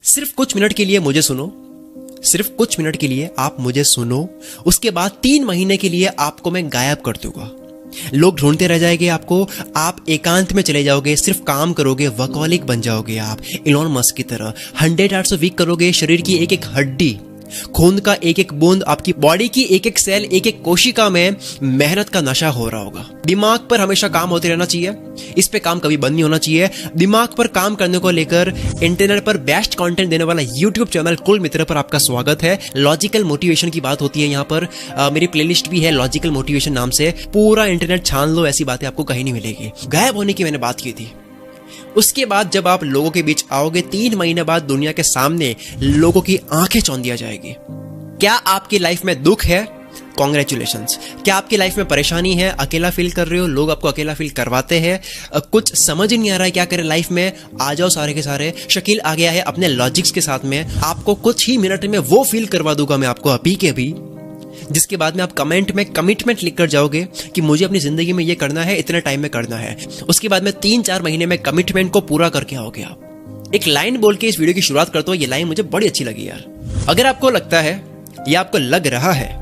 सिर्फ कुछ मिनट के लिए मुझे सुनो, सिर्फ कुछ मिनट के लिए आप मुझे सुनो, उसके बाद 3 महीने के लिए आपको मैं गायब कर दूंगा। लोग ढूंढते रह जाएंगे आपको, आप एकांत में चले जाओगे, सिर्फ काम करोगे, वर्कहॉलिक बन जाओगे आप इलॉन मस्क की तरह। 100 आवर्स वीक करोगे, शरीर की एक एक हड्डी, खून का एक एक बूंद, आपकी बॉडी की एक एक सेल, एक एक कोशिका में मेहनत का नशा हो रहा होगा। दिमाग पर हमेशा काम होते रहना चाहिए, इस पे काम कभी बंद नहीं होना चाहिए। दिमाग पर काम करने को लेकर इंटरनेट पर बेस्ट कंटेंट देने वाला यूट्यूब चैनल कुल मित्र पर आपका स्वागत है। लॉजिकल मोटिवेशन की बात होती है यहाँ पर। मेरी प्लेलिस्ट भी है लॉजिकल मोटिवेशन नाम से, पूरा इंटरनेट छान लो, ऐसी बातें आपको कहीं नहीं मिलेगी। गायब होने की मैंने बात की थी। उसके बाद जब आप लोगों के बीच आओगे, 3 महीने बाद दुनिया के सामने लोगों की आंखें चौंध दिया जाएगी। क्या आपकी लाइफ में दुख है? कॉन्ग्रेचुलेशंस। क्या आपकी लाइफ में परेशानी है, अकेला फील कर रहे हो, लोग आपको अकेला फील करवाते हैं, कुछ समझ ही नहीं आ रहा है क्या करें लाइफ में? आ जाओ सारे के सारे, शकील आ गया है अपने लॉजिक्स के साथ में। आपको कुछ ही मिनट में वो फील करवा दूंगा मैं आपको अभी के अभी, जिसके बाद में आप कमेंट में कमिटमेंट लिख कर जाओगे कि मुझे अपनी जिंदगी में ये करना है, इतने टाइम में करना है। उसके बाद में 3-4 महीने में कमिटमेंट को पूरा करके आओगे आप। एक लाइन बोल के इस वीडियो की शुरुआत करता हूं, ये लाइन मुझे बड़ी अच्छी लगी यार। अगर आपको लगता है या आपको लग रहा है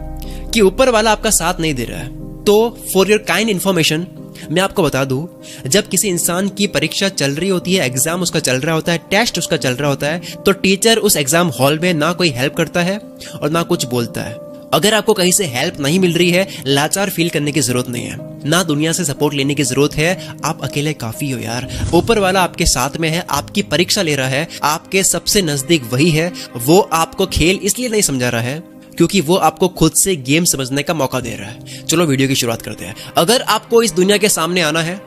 कि ऊपर वाला आपका साथ नहीं दे रहा है, तो फॉर योर काइंड इन्फॉर्मेशन मैं आपको बता दूं, जब किसी इंसान की परीक्षा चल रही होती है, एग्जाम उसका चल रहा होता है, टेस्ट उसका चल रहा होता है, तो टीचर उस एग्जाम हॉल में ना कोई हेल्प करता है और ना कुछ बोलता है। अगर आपको कहीं से हेल्प नहीं मिल रही है, लाचार फील करने की जरूरत नहीं है, ना दुनिया से सपोर्ट लेने की जरूरत है। आप अकेले काफी हो यार। ऊपर वाला आपके साथ में है, आपकी परीक्षा ले रहा है, आपके सबसे नजदीक वही है। वो आपको खेल इसलिए नहीं समझा रहा है क्योंकि वो आपको खुद से गेम समझने का मौका दे रहा है। चलो वीडियो की शुरुआत करते हैं। अगर आपको इस दुनिया के सामने आना है,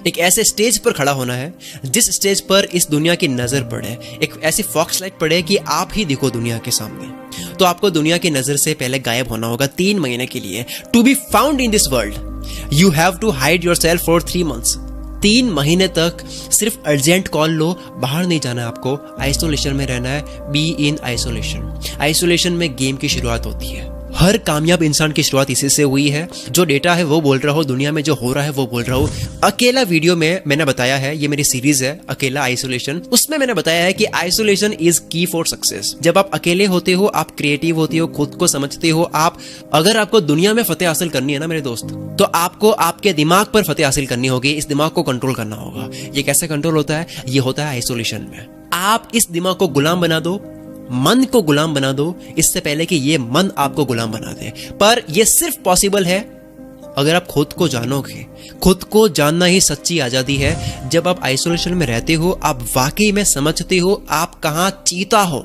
एक ऐसे स्टेज पर खड़ा होना है जिस स्टेज पर इस दुनिया की नजर पड़े, एक ऐसी फॉक्स लाइट पड़े कि आप ही दिखो दुनिया के सामने, तो आपको दुनिया की नजर से पहले गायब होना होगा 3 महीने के लिए। To be found in this world you have to hide yourself for 3 months. 3 महीने तक सिर्फ अर्जेंट कॉल लो, बाहर नहीं जाना है आपको, आइसोलेशन में रहना है। Be in isolation. आइसोलेशन में गेम की शुरुआत होती है। हर कामयाब इंसान की शुरुआत इसी से हुई है। जो डेटा है वो बोल रहा हो, दुनिया में जो हो रहा है वो बोल रहा हूँ। अकेला वीडियो में मैंने बताया है, ये मेरी सीरीज है अकेला आइसोलेशन, उसमें मैंने बताया है कि आइसोलेशन इज की फॉर सक्सेस। जब आप अकेले होते हो, आप क्रिएटिव होते हो, खुद को समझते हो। आप अगर आपको दुनिया में फतेह हासिल करनी है ना मेरे दोस्त, तो आपको आपके दिमाग पर फतेह हासिल करनी होगी। इस दिमाग को कंट्रोल करना होगा। ये कैसे कंट्रोल होता है? ये होता है आइसोलेशन में। आप इस दिमाग को गुलाम बना दो, मन को गुलाम बना दो, इससे पहले कि ये मन आपको गुलाम बना दे। पर यह सिर्फ पॉसिबल है अगर आप खुद को जानोगे। खुद को जानना ही सच्ची आजादी है। जब आप आइसोलेशन में रहते हो, आप वाकई में समझते हो आप कहां चीता हो,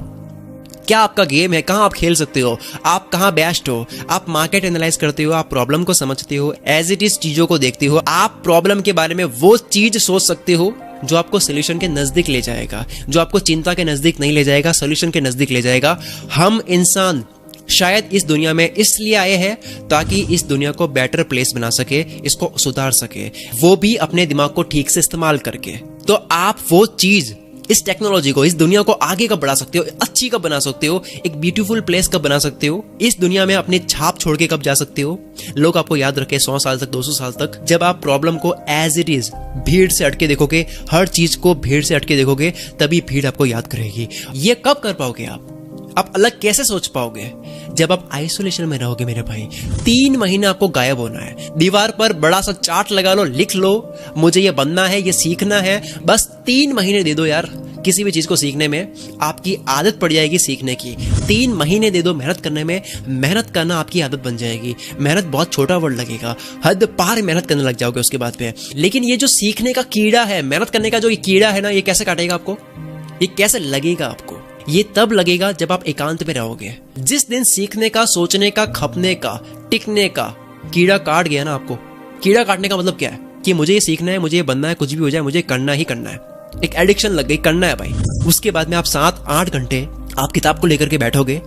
क्या आपका गेम है, कहां आप खेल सकते हो, आप कहां बेस्ट हो। आप मार्केट एनालाइज करते हो, आप प्रॉब्लम को समझते हो, एज इट इज चीजों को देखते हो। आप प्रॉब्लम के बारे में वो चीज सोच सकते हो जो आपको सोल्यूशन के नजदीक ले जाएगा, जो आपको चिंता के नजदीक नहीं ले जाएगा, सोल्यूशन के नजदीक ले जाएगा। हम इंसान शायद इस दुनिया में इसलिए आए हैं ताकि इस दुनिया को बेटर प्लेस बना सके, इसको सुधार सके, वो भी अपने दिमाग को ठीक से इस्तेमाल करके। तो आप वो चीज, इस टेक्नोलॉजी को, इस दुनिया को आगे कब बढ़ा सकते हो, अच्छी कब बना सकते हो, एक ब्यूटीफुल प्लेस कब बना सकते हो, इस दुनिया में अपनी छाप छोड़ के कब जा सकते हो। लोग आपको याद रखे 100 साल तक, 200 साल तक। जब आप प्रॉब्लम को एज इट इज भीड़ से हटके देखोगे, हर चीज को भीड़ से हटके देखोगे, तभी भीड़ आपको याद करेगी। ये कब कर पाओगे आप अलग कैसे सोच पाओगे? जब आप आइसोलेशन में रहोगे मेरे भाई। 3 महीने आपको गायब होना है। दीवार पर बड़ा सा चार्ट लगा लो, लिख लो मुझे ये बनना है, ये सीखना है। बस 3 महीने दे दो यार। किसी भी चीज को सीखने में आपकी आदत पड़ जाएगी सीखने की। 3 महीने दे दो मेहनत करने में, मेहनत करना आपकी आदत बन जाएगी। मेहनत बहुत छोटा वर्ड लगेगा, हद पार मेहनत करने लग जाओगे उसके बाद में। लेकिन ये जो सीखने का कीड़ा है, मेहनत करने का जो ये कीड़ा है ना, ये कैसे काटेगा आपको, ये कैसे लगेगा आपको? ये तब लगेगा जब आप एकांत में रहोगे। जिस दिन सीखने का, सोचने का, खपने का, टिकने का कीड़ा काट गया ना आपको। कीड़ा काटने का मतलब क्या है? कि मुझे ये सीखना है, मुझे ये बनना है, कुछ भी हो जाए मुझे करना ही करना है। एक एडिक्शन लग गई, करना है भाई। उसके बाद में आप 7-8 घंटे आप किताब को लेकर के बैठोगे।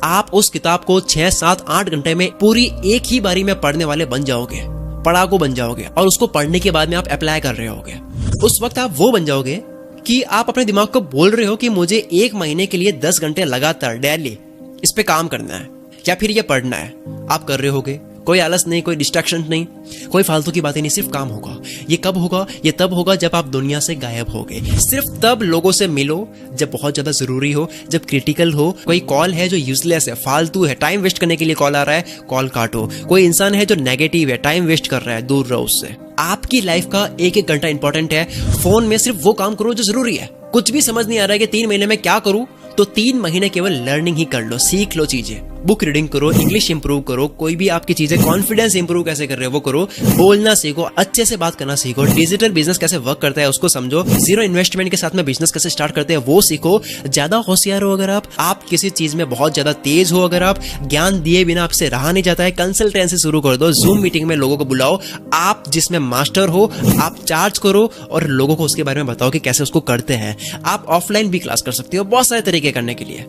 आप उस किताब को 6-7-8 घंटे में पूरी एक ही बारी में पढ़ने वाले बन जाओगे, पढ़ाकू बन जाओगे। और उसको पढ़ने के बाद में आप अप्लाई कर रहे होगे। उस वक्त आप वो बन जाओगे कि आप अपने दिमाग को बोल रहे हो कि मुझे 1 महीने के लिए 10 घंटे लगातार डेली इस पे काम करना है या फिर ये पढ़ना है। आप कर रहे होगे, कोई आलस नहीं, कोई डिस्ट्रैक्शन नहीं, कोई फालतू की बातें नहीं, सिर्फ काम होगा। ये कब होगा? ये तब होगा जब आप दुनिया से गायब होगे। सिर्फ तब लोगों से मिलो जब बहुत ज्यादा जरूरी हो, जब क्रिटिकल हो। कोई कॉल है जो यूजलेस है, फालतू है, टाइम वेस्ट करने के लिए कॉल आ रहा है, कॉल काटो। कोई इंसान है जो नेगेटिव है, टाइम वेस्ट कर रहा है, दूर रहो उससे। आपकी लाइफ का एक एक घंटा इंपॉर्टेंट है। फोन में सिर्फ वो काम करो जो जरूरी है। कुछ भी समझ नहीं आ रहा है कि 3 महीने में क्या करूं, तो 3 महीने केवल लर्निंग ही कर लो, सीख लो चीजें। बुक रीडिंग करो, इंग्लिश इंप्रूव करो, कोई भी आपकी चीजें, कॉन्फिडेंस इंप्रूव कैसे कर रहे हो वो करो, बोलना सीखो, अच्छे से बात करना सीखो, डिजिटल बिजनेस कैसे वर्क करता है उसको समझो, जीरो इन्वेस्टमेंट के साथ में बिजनेस कैसे स्टार्ट करते हैं वो सीखो। ज्यादा होशियार हो अगर आप किसी चीज में बहुत ज्यादा तेज हो, अगर आप ज्ञान दिए बिना आपसे रहा नहीं जाता है, कंसल्टेंसी शुरू कर दो, जूम मीटिंग में लोगों को बुलाओ, आप जिसमें मास्टर हो आप चार्ज करो और लोगों को उसके बारे में बताओ कि कैसे उसको करते हैं। आप ऑफलाइन भी क्लास कर सकते हो, बहुत सारे तरीके करने के लिए।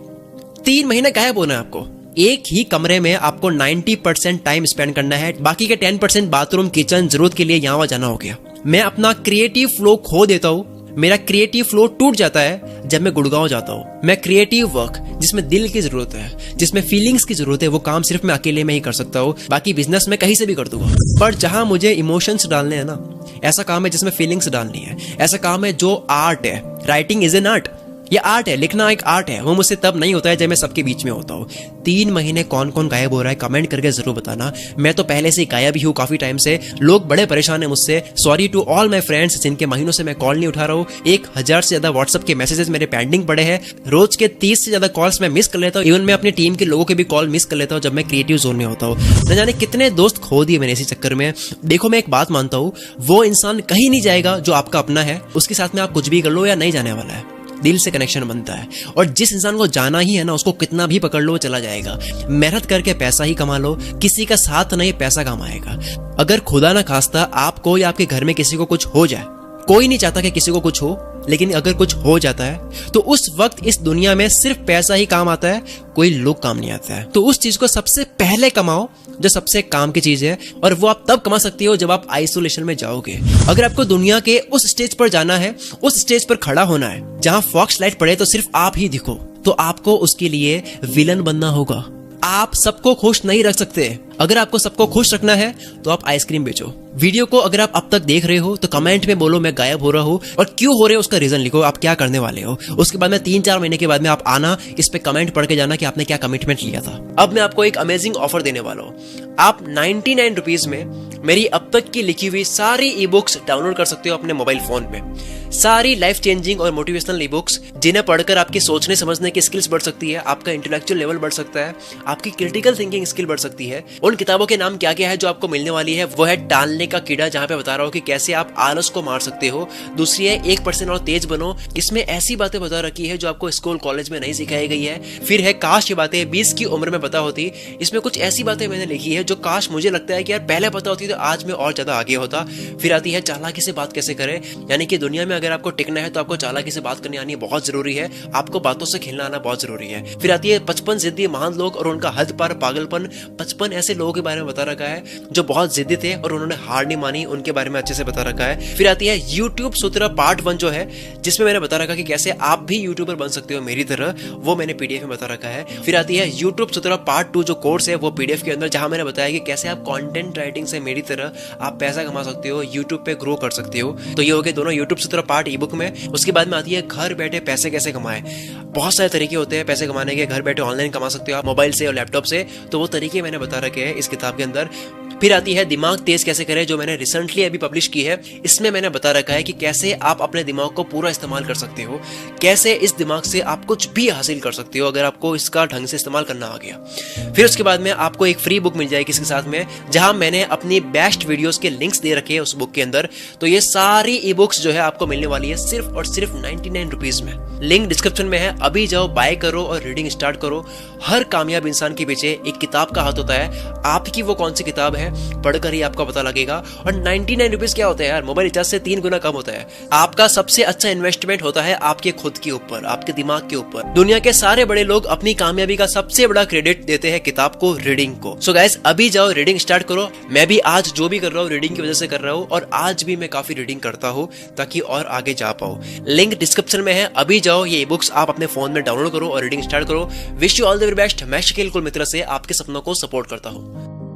3 महीने गायब होना है आपको। एक ही कमरे में आपको 90% टाइम स्पेंड करना है, बाकी के 10% बाथरूम, किचन, जरूरत के लिए यहाँ वहां जाना हो गया। मैं अपना क्रिएटिव फ्लो खो देता हूँ, मेरा क्रिएटिव फ्लो टूट जाता है जब मैं गुड़गांव जाता हूँ। मैं क्रिएटिव वर्क जिसमें दिल की जरूरत है, जिसमें फीलिंग्स की जरूरत है, वो काम सिर्फ मैं अकेले में ही कर सकता हूँ। बाकी बिजनेस में कहीं से भी कर दूंगा, पर जहां मुझे इमोशंस डालने हैं ना, ऐसा काम है जिसमें फीलिंग्स डालनी है, ऐसा काम है जो आर्ट है। राइटिंग इज एन आर्ट, ये आर्ट है, लिखना एक आर्ट है। वो मुझसे तब नहीं होता है जब मैं सबके बीच में होता हूँ। 3 महीने कौन कौन गायब हो रहा है कमेंट करके जरूर बताना। मैं तो पहले से ही गायब ही हूँ काफी टाइम से। लोग बड़े परेशान है मुझसे। Sorry to all my friends जिनके महीनों से मैं कॉल नहीं उठा रहा हूँ। 1000 से ज्यादा व्हाट्सएप के मैसेजेस मेरे पेंडिंग पड़े हैं। रोज के 30 से ज्यादा कॉल्स मैं मिस कर लेता हूँ। इवन मैं अपनी टीम के लोगों के भी कॉल मिस कर लेता हूँ जब मैं क्रिएटिव जोन में होता हूँ। न जाने कितने दोस्त खो दिए मैंने इसी चक्कर में। देखो मैं एक बात मानता हूँ, वो इंसान कहीं नहीं जाएगा जो आपका अपना है। उसके साथ में आप कुछ भी कर लो या नहीं जाने वाला है, दिल से कनेक्शन बनता है। और जिस इंसान को जाना ही है ना, उसको कितना भी पकड़ लो वो चला जाएगा। मेहनत करके पैसा ही कमा लो, किसी का साथ नहीं पैसा कमाएगा। अगर खुदा ना खास्ता आपको या आपके घर में किसी को कुछ हो जाए, कोई नहीं चाहता कि किसी को कुछ हो, लेकिन अगर कुछ हो जाता है तो उस वक्त इस दुनिया में सिर्फ पैसा ही काम आता है, कोई लोग काम नहीं आता है। तो उस चीज को सबसे पहले कमाओ जो सबसे काम की चीज है, और वो आप तब कमा सकती हो जब आप आइसोलेशन में जाओगे। अगर आपको दुनिया के उस स्टेज पर जाना है, उस स्टेज पर खड़ा होना है जहां फॉक्स लाइट पड़े तो सिर्फ आप ही दिखो, तो आपको उसके लिए विलन बनना होगा। आप सबको खुश नहीं रख सकते। अगर आपको सबको खुश रखना है तो आप आइसक्रीम बेचो। वीडियो को अगर आप अब तक देख रहे हो तो कमेंट में बोलो मैं गायब हो रहा हूँ, और क्यों हो रहे हो उसका रीजन लिखो, आप क्या करने वाले हो। उसके बाद में 3-4 महीने के बाद में आप आना, इस पे कमेंट पढ़ के जाना कि आपने क्या कमिटमेंट लिया था। अब मैं आपको एक अमेजिंग ऑफर देने वाला हूँ। आप 99 रुपीज में मेरी अब तक की लिखी हुई सारी ई बुक्स डाउनलोड कर सकते हो अपने मोबाइल फोन में। सारी लाइफ चेंजिंग और मोटिवेशनल ई बुक्स जिन्हें पढ़कर आपकी सोचने समझने की स्किल्स बढ़ सकती है, आपका इंटेलेक्चुअल लेवल बढ़ सकता है, आपकी क्रिटिकल थिंकिंग स्किल बढ़ सकती है। उन किताबों के नाम क्या क्या है जो आपको मिलने वाली है, वो है टालने का कीड़ा, जहां पे बता रहा हूं कि कैसे आप आलस को मार सकते हो। दूसरी है 1% और तेज बनो, इसमें ऐसी बातें बता रखी है जो आपको स्कूल कॉलेज में नहीं सिखाई गई है। फिर है काश ये बातें 20 की उम्र में पता होती, इसमें कुछ ऐसी बातें मैंने लिखी है जो काश मुझे लगता है कि यार पहले पता होती तो आज मैं और ज्यादा आगे होता। फिर आती है चालाकी से बात कैसे करें, यानी कि दुनिया में अगर आपको टिकना है तो आपको चालाकी से बात करनी आनी बहुत जरूरी है, आपको बातों से खेलना आना बहुत जरूरी है। फिर आती है 55 जिद्दी महान लोग और उनका हद पार पागलपन। 55 ऐसे लोगों के बारे में बता रखा है जो बहुत जिद्दी थे और उन्होंने हार नहीं मानी, उनके बारे में अच्छे से बता रखा है। फिर आती है यूट्यूब सूत्र पार्ट 1 जो है, जिसमें मैंने बता रखा कि कैसे आप भी यूट्यूबर बन सकते हो मेरी तरह, वो मैंने पीडीएफ में बता रखा है। फिर आती है यूट्यूब सूत्र पार्ट 2 जो कोर्स है वो पीडीएफ के अंदर, जहां मैंने बताया कि कैसे आप कंटेंट राइटिंग से मेरी तरह आप पैसा कमा सकते हो, यूट्यूब पे ग्रो कर सकते हो। तो ये हो गए दोनों यूट्यूब सूत्र पार्ट ई बुक में। उसके बाद में आती है घर बैठे पैसे कैसे कमाएं। बहुत सारे तरीके होते हैं पैसे कमाने के, घर बैठे ऑनलाइन कमा सकते हो आप मोबाइल से और लैपटॉप से, तो वो तरीके मैंने बता रखे हैं इस किताब के अंदर। फिर आती है दिमाग तेज कैसे करें, जो मैंने रिसेंटली अभी पब्लिश की है। इसमें मैंने बता रखा है कि कैसे आप अपने दिमाग को पूरा इस्तेमाल कर सकते हो, कैसे इस दिमाग से आप कुछ भी हासिल कर सकते हो अगर आपको इसका ढंग से इस्तेमाल करना आ गया। फिर उसके बाद में आपको एक फ्री बुक मिल जाएगी इसके साथ में, जहां मैंने अपनी बेस्ट वीडियोस के लिंक्स दे रखे हैं उस बुक के अंदर। तो ये सारी ई बुक्स जो है आपको मिलने वाली है सिर्फ और सिर्फ 99 रुपीज में। लिंक डिस्क्रिप्शन में है, अभी जाओ बाय करो और रीडिंग स्टार्ट करो। हर कामयाब इंसान के पीछे एक किताब का हाथ होता है, आपकी वो कौन सी किताब है पढ़कर ही आपका पता लगेगा। और 99 रुपीज क्या होता है यार, मोबाइल रिचार्ज से 3 गुना कम होता है। आपका सबसे अच्छा इन्वेस्टमेंट होता है आपके खुद के ऊपर, आपके दिमाग के ऊपर। दुनिया के सारे बड़े लोग अपनी कामयाबी का सबसे बड़ा क्रेडिट देते हैं किताब को, रीडिंग को। सो गाइस अभी जाओ रीडिंग स्टार्ट करो। मैं भी आज जो भी कर रहा हूँ रीडिंग की वजह से कर रहा हूँ, और आज भी मैं काफी रीडिंग करता हूँ ताकि और आगे जा पाऊँ। लिंक डिस्क्रिप्शन में है, अभी जाओ ये बुक्स आप अपने फोन में डाउनलोड करो और रीडिंग स्टार्ट करो। Wish you all the very best. मैं शकील कुल मित्र से आपके सपनों को सपोर्ट करता हूँ।